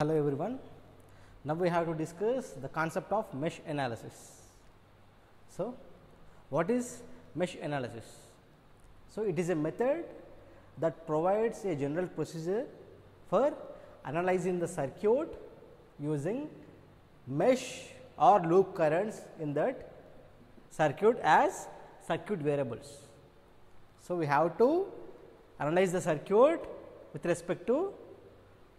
Hello everyone. Now we have to discuss the concept of mesh analysis. So, what is mesh analysis? So, it is a method that provides a general procedure for analyzing the circuit using mesh or loop currents in that circuit as circuit variables. So, we have to analyze the circuit with respect to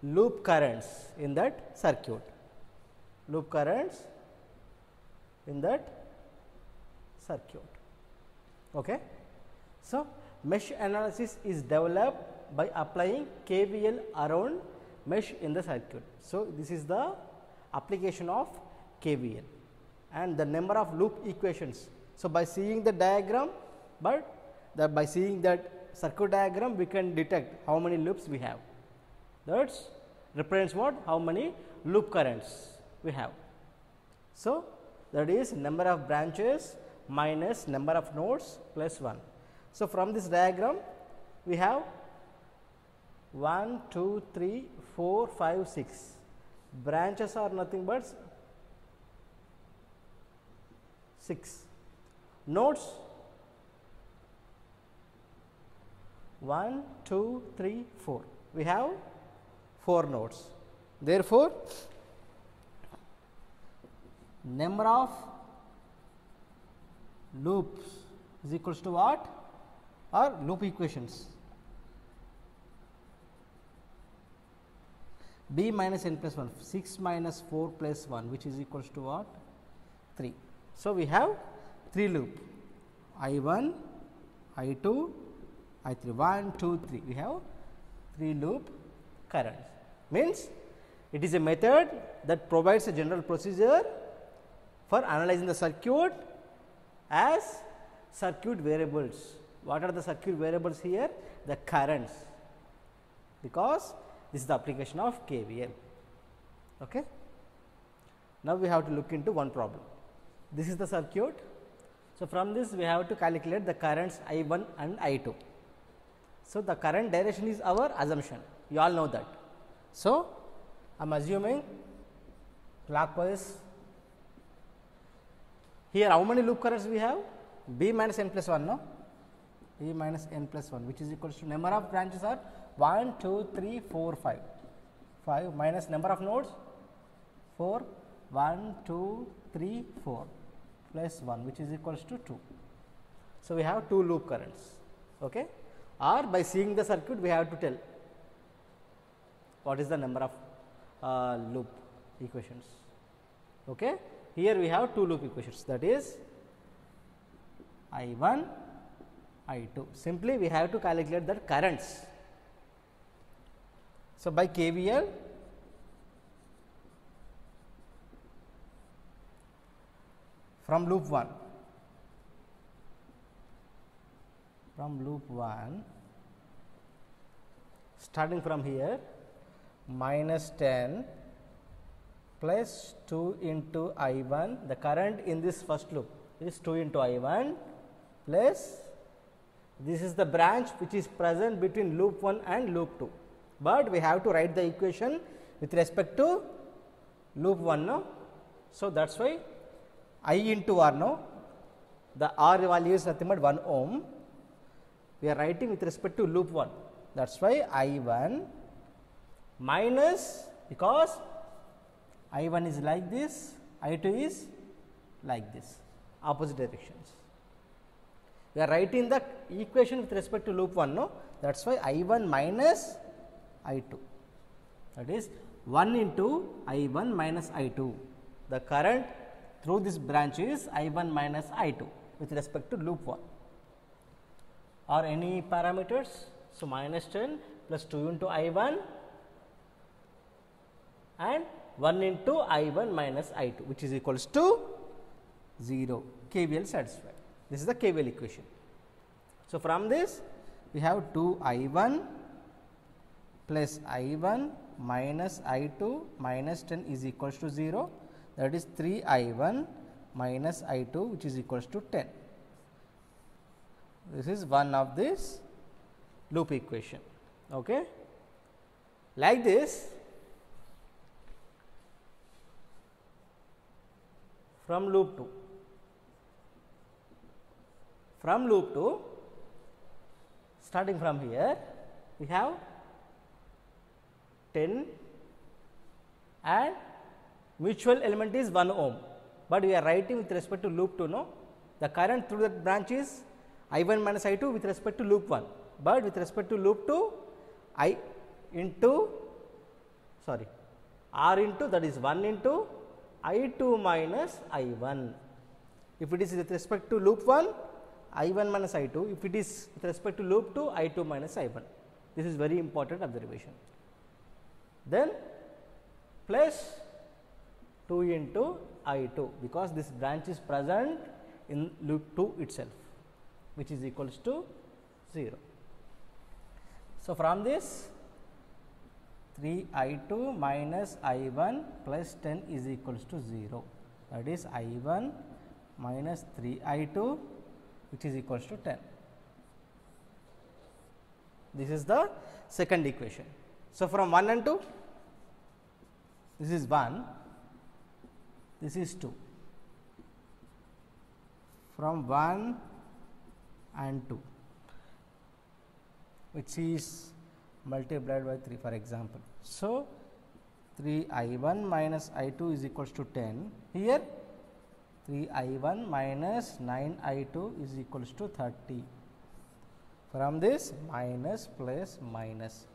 loop currents in that circuit, loop currents in that circuit. Okay. So, mesh analysis is developed by applying KVL around mesh in the circuit. So, this is the application of KVL and the number of loop equations. So, by seeing the diagram, by seeing that circuit diagram, we can detect how many loops we have. That represents what? How many loop currents we have. So, that is number of branches minus number of nodes plus 1. So, from this diagram we have 1, 2, 3, 4, 5, 6 branches are nothing but 6 nodes 1, 2, 3, 4. We have 4 nodes. Therefore, number of loops is equals to what? Or loop equations b minus n plus 1, 6 minus 4 plus 1, which is equals to what? 3. So, we have 3 loop I1, I2, I3, 1, 2, 3. We have 3 loop currents. Means it is a method that provides a general procedure for analyzing the circuit as circuit variables. What are the circuit variables here? The currents, because this is the application of KVL. Okay. Now, we have to look into one problem. This is the circuit. So, from this we have to calculate the currents I1 and I2. So, the current direction is our assumption, you all know that. So, I am assuming clockwise. Here how many loop currents we have? B minus n plus 1, no? B minus n plus 1, which is equals to number of branches are 1, 2, 3, 4, 5. 5 minus number of nodes 4, 1, 2, 3, 4 plus 1, which is equals to 2. So, we have 2 loop currents. Okay? Or by seeing the circuit we have to tell what is the number of loop equations. Okay. Here we have 2 loop equations, that is I1, I2. Simply we have to calculate the currents. So, by KVL from loop 1, starting from here, minus 10 plus 2 into I1, the current in this first loop is 2 into I1 plus this is the branch which is present between loop 1 and loop 2, but we have to write the equation with respect to loop 1. No? So, that is why I into R, no? The R value is nothing but 1 ohm. We are writing with respect to loop 1, that is why I1 minus, because I1 is like this, I2 is like this, opposite directions. We are writing the equation with respect to loop 1, no? That is why I1 minus I2, that is 1 into I1 minus I2. The current through this branch is I1 minus I2 with respect to loop 1. Or any parameters. So, minus 10 plus 2 into I1 and 1 into I1 minus I2, which is equals to 0. KVL satisfied. This is the KVL equation. So, from this we have 2 I1 plus I1 minus I2 minus 10 is equals to 0, that is 3 I1 minus I2, which is equals to 10. This is one of this loop equation. Okay. Like this, from loop 2. From loop 2, starting from here, we have 10 and mutual element is 1 ohm, but we are writing with respect to loop 2, no? The current through that branch is I1 minus I2 with respect to loop 1, but with respect to loop 2, R into, that is 1 into I2 minus I1. If it is with respect to loop 1, I1 minus I2, if it is with respect to loop 2, I2 minus I1. This is very important observation. Then plus 2 into I2, because this branch is present in loop 2 itself, which is equals to 0. So, from this 3 I2 minus I1 plus 10 is equals to 0, that is I1 minus 3 I2, which is equals to 10. This is the second equation. So, from 1 and 2, this is 1, this is 2. From 1 and 2, which is multiplied by 3, for example. So, 3 I1 minus I2 is equals to 10. Here 3 I1 minus 9 I2 is equals to 30. From this minus plus minus,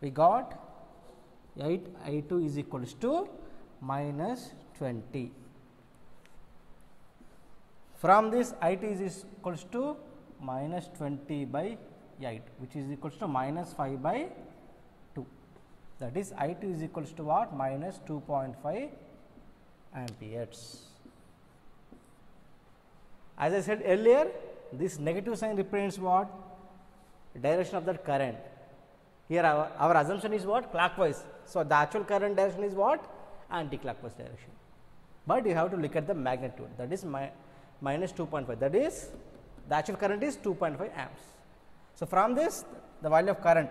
we got 8 I2 is equals to minus 20. From this I2 is equals to minus 20 by 8, which is equals to minus 5 by 2. That is I2 is equals to what? Minus 2.5 amperes. As I said earlier, this negative sign represents what? Direction of that current. Here our assumption is what? Clockwise. So, the actual current direction is what? Anti-clockwise direction. But you have to look at the magnitude, that is minus 2.5, that is the actual current is 2.5 amps. So, from this the value of current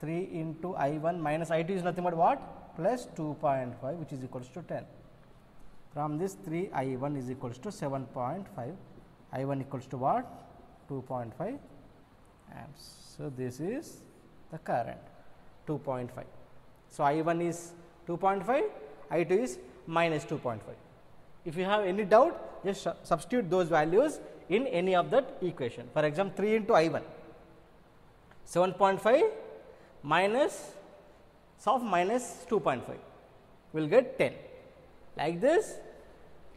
3 into I1 minus I2 is nothing but what? Plus 2.5, which is equals to 10. From this 3 I1 is equals to 7.5, I1 equals to what? 2.5 amps. So, this is the current 2.5. So, I1 is 2.5, I2 is minus 2.5. If you have any doubt, just substitute those values in any of that equation. For example, 3 into I1, 7.5 minus of minus 2.5, we will get 10. Like this,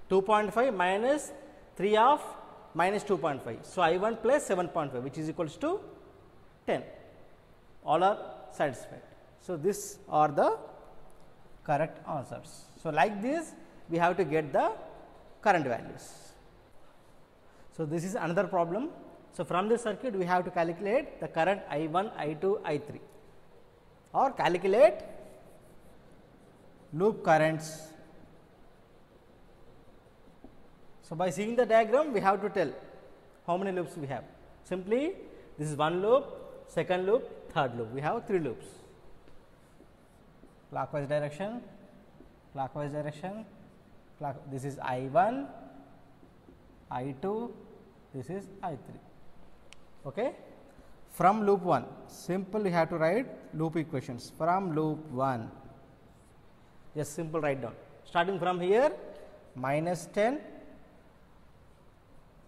2.5 minus 3 of minus 2.5. So, I1 plus 7.5, which is equals to 10. All are satisfied. So, these are the correct answers. So, like this we have to get the current values. So, this is another problem. So, from this circuit we have to calculate the current I1, I2, I3, or calculate loop currents. So, by seeing the diagram we have to tell how many loops we have. Simply this is one loop, second loop, third loop, we have 3 loops. Clockwise direction, clockwise direction, this is I1, I2, this is I3. Okay. From loop 1, simple you have to write loop equations. From loop 1, just simple write down. Starting from here, minus 10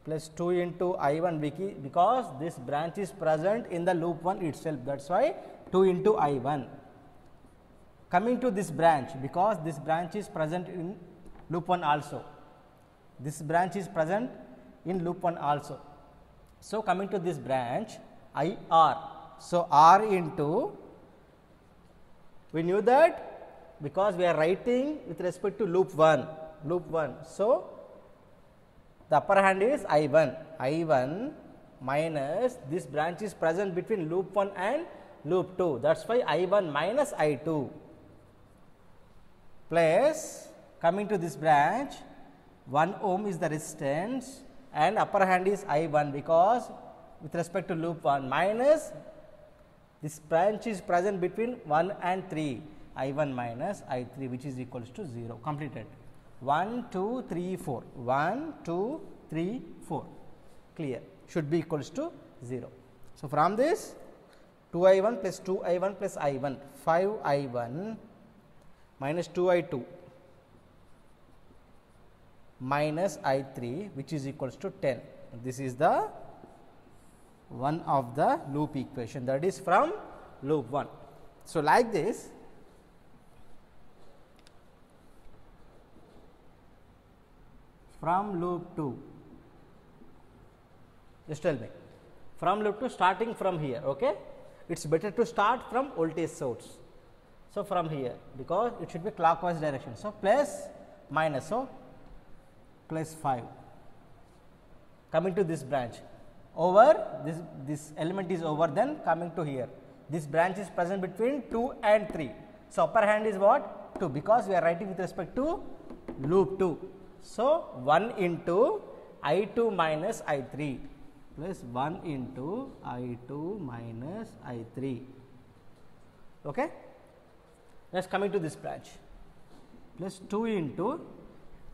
plus 2 into I1, because this branch is present in the loop 1 itself, that is why 2 into I1. Coming to this branch, because this branch is present in loop 1 also, this branch is present in loop 1 also. So, coming to this branch IR, so R into, we knew that because we are writing with respect to loop 1, so the upper hand is I1 minus this branch is present between loop 1 and loop 2, that is why I1 minus I2, plus coming to this branch 1 ohm is the resistance and upper hand is I1, because with respect to loop 1, minus this branch is present between 1 and 3. I1 minus I3 which is equals to 0. Completed. 1, 2, 3, 4. 1, 2, 3, 4. Clear. Should be equals to 0. So, from this 2I1 plus 2I1 plus I1, 5I1 minus 2I2 minus I3 which is equals to 10. This is the one of the loop equation, that is from loop 1. So, like this from loop 2, just tell me, from loop 2 starting from here, okay? It is better to start from voltage source. So, from here, because it should be clockwise direction. So, plus minus, so plus 5 coming to this branch, over this element is over, then coming to here, this branch is present between 2 and 3. So, upper hand is what? 2, because we are writing with respect to loop 2. So, 1 into I2 minus I3 plus 1 into I2 minus I3. Okay? Next coming to this branch, plus 2 into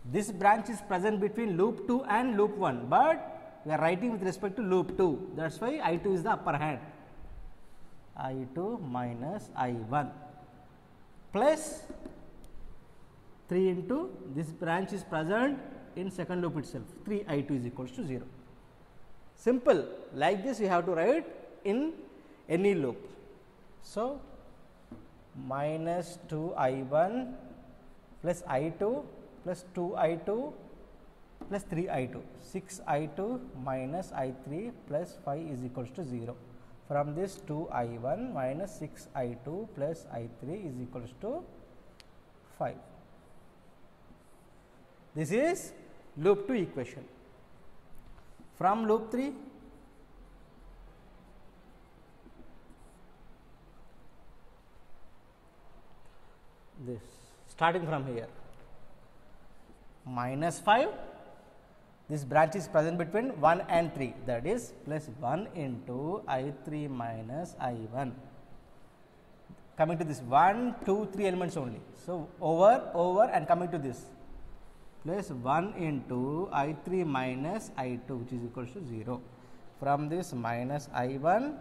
this branch is present between loop 2 and loop 1, but we are writing with respect to loop 2, that is why I2 is the upper hand, I2 minus I1 plus 3 into this branch is present in second loop itself, 3 I2 is equals to 0. Simple, like this you have to write in any loop. So, minus 2 I1 plus I2 plus 2 I2 plus 3 I2, 6 I2 minus I3 plus 5 is equals to 0. From this 2 I1 minus 6 I2 plus I3 is equals to 5. This is loop 2 equation. From loop 3, this starting from here, minus 5, this branch is present between 1 and 3, that is plus 1 into I3 minus I1, coming to this 1, 2, 3 elements only. So, over and coming to this, plus 1 into I3 minus I2 which is equals to 0. From this minus I1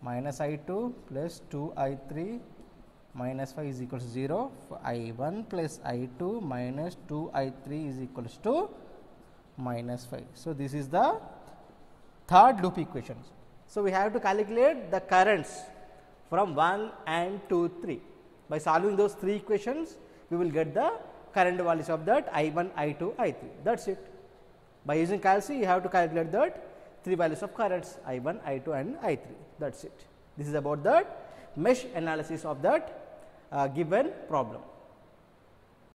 minus I2 plus 2 I3 minus 5 is equals to 0. For I1 plus I2 minus 2 I3 is equals to minus 5. So, this is the third loop equation. So, we have to calculate the currents from 1 and 2, 3. By solving those 3 equations, we will get the current values of that I1, I2, I3, that is it. By using calc, you have to calculate that 3 values of currents I1, I2 and I3, that is it. This is about that mesh analysis of that given problem.